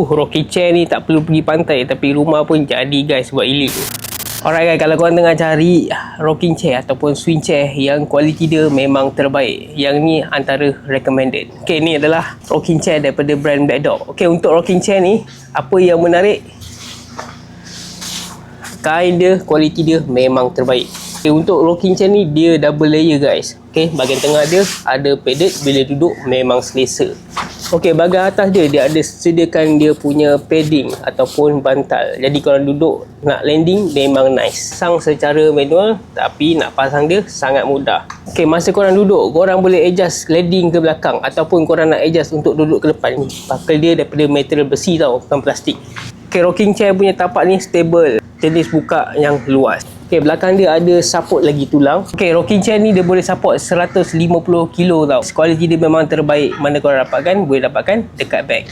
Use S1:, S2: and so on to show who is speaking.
S1: Rocking chair ni tak perlu pergi pantai, tapi rumah pun jadi guys buat elite. Alright guys, kalau korang tengah cari rocking chair ataupun swing chair yang kualiti dia memang terbaik, yang ni antara recommended. Okay, ni adalah rocking chair daripada brand Black Dog. Okay, untuk rocking chair ni, apa yang menarik, kain dia, kualiti dia memang terbaik. Okay, untuk rocking chair ni dia double layer guys. Okay, bahagian tengah dia ada padded, bila duduk memang selesa. Okey, bahagian atas dia ada sediakan dia punya padding ataupun bantal. Jadi kalau duduk nak landing memang nice. Pasang secara manual, tapi nak pasang dia sangat mudah. Okey, masa korang duduk, korang boleh adjust landing ke belakang ataupun korang nak adjust untuk duduk ke depan. Pakal dia daripada material besi tau, bukan plastik. Okey, rocking chair punya tapak ni stable, jenis buka yang luas. Okey, belakang dia ada support lagi tulang. Okey, rocking chair ni dia boleh support 150 kilo tau. Kualiti dia memang terbaik. Mana korang dapatkan? Boleh dapatkan dekat bag.